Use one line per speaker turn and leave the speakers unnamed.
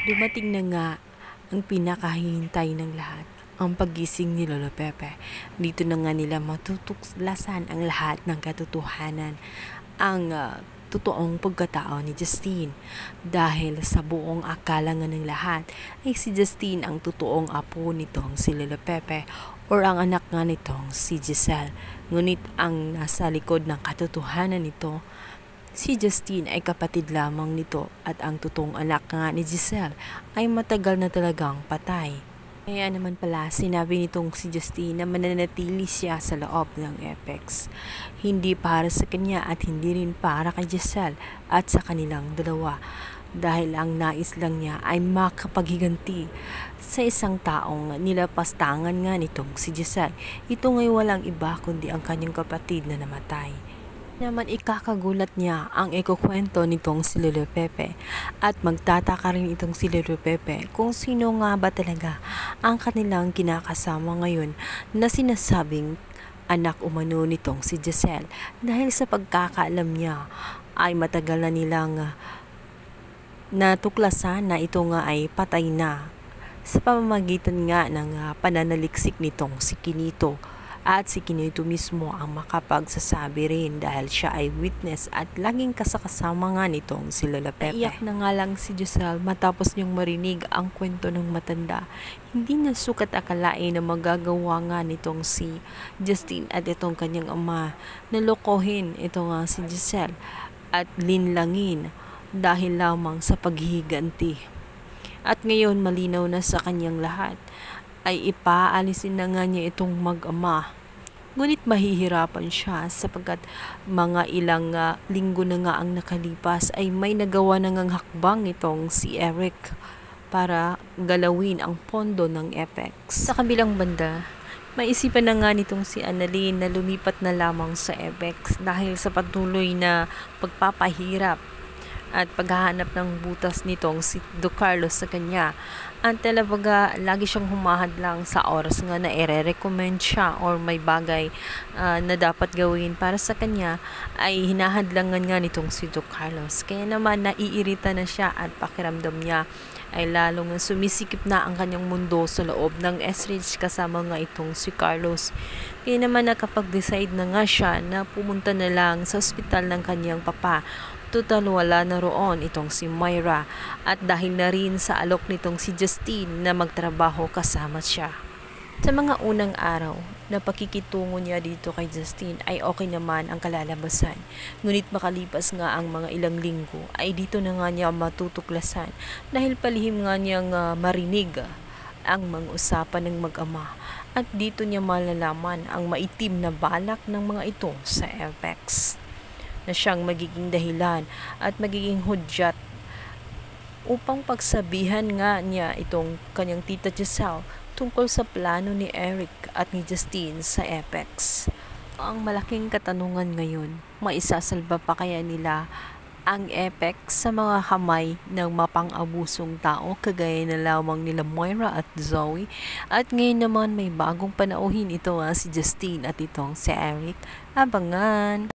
Dumating na nga ang pinakahihintay ng lahat, ang paggising ni Lolo Pepe. Dito na nga nila matutuklasan ang lahat ng katotohanan, ang totoong pagkatao ni Justine. Dahil sa buong akala nga ng lahat ay si Justine ang totoong apo nitong si Lolo Pepe or ang anak nga nitong si Giselle. Ngunit ang nasa likod ng katotohanan nito, si Justine ay kapatid lamang nito at ang totoong anak nga ni Giselle ay matagal na talagang patay. Kaya naman pala sinabi nitong si Justine na mananatili siya sa loob ng Apex. Hindi para sa kanya at hindi rin para kay Giselle at sa kanilang dalawa. Dahil ang nais lang niya ay makapaghiganti sa isang taong nilapastangan nga nitong si Giselle. Ito ngay walang iba kundi ang kanyang kapatid na namatay. Naman ikakagulat niya ang ikukwento nitong si Lolo Pepe at magtataka rin itong si Lolo Pepe kung sino nga ba talaga ang kanilang kinakasama ngayon na sinasabing anak umano nitong si Giselle. Dahil sa pagkakaalam niya ay matagal na nilang natuklasan na ito nga ay patay na sa pamamagitan nga ng pananaliksik nitong si Quinito. At si Quinito mismo ang makapagsasabi rin dahil siya ay witness at laging kasakasama nga nitong si Lola Pepe. Iyak na nga lang si Giselle matapos niyang marinig ang kwento ng matanda. Hindi niya sukat akalain na magagawa nga nitong si Justine at itong kanyang ama na lokohin ito nga si Giselle at linlangin dahil lamang sa paghihiganti. At ngayon malinaw na sa kanyang lahat ay ipaalisin na nga niya itong mag-ama. Ngunit mahihirapan siya sapagkat mga ilang linggo na nga ang nakalipas ay may nagawa na ngang hakbang itong si Eric para galawin ang pondo ng Apex. Sa kabilang banda, maisipan na nga nitong si Annalyn na lumipat na lamang sa Apex dahil sa patuloy na pagpapahirap at paghahanap ng butas nitong si Do Carlos sa kanya. Ang talaga lagi siyang humahadlang sa oras nga na ire-recommend siya or may bagay na dapat gawin para sa kanya ay hinahadlangan nga nitong si Do Carlos. Kaya naman naiirita na siya at pakiramdam niya ay lalong sumisikip na ang kanyang mundo sa loob ng Esridge kasama nga itong si Carlos. Kaya naman nakapag-decide na nga siya na pumunta na lang sa ospital ng kanyang papa. Total wala na roon itong si Moira at dahil na rin sa alok nitong si Justine na magtrabaho kasama siya. Sa mga unang araw na pakikitungo niya dito kay Justine ay okay naman ang kalalabasan. Ngunit makalipas nga ang mga ilang linggo ay dito na nga niya matutuklasan dahil palihim nga niyang marinig ang mga usapan ng mag-ama at dito niya malalaman ang maitim na balak ng mga ito sa Apex na siyang magiging dahilan at magiging hudyat upang pagsabihan nga niya itong kanyang tita Giselle tungkol sa plano ni Eric at ni Justine sa Apex. Ang malaking katanungan ngayon, maisasalba pa kaya nila ang Apex sa mga kamay ng mapang-abusong tao kagaya na lamang nila Moira at Zoe? At ngayon naman may bagong panauhin ito si Justine at itong si Eric. Abangan!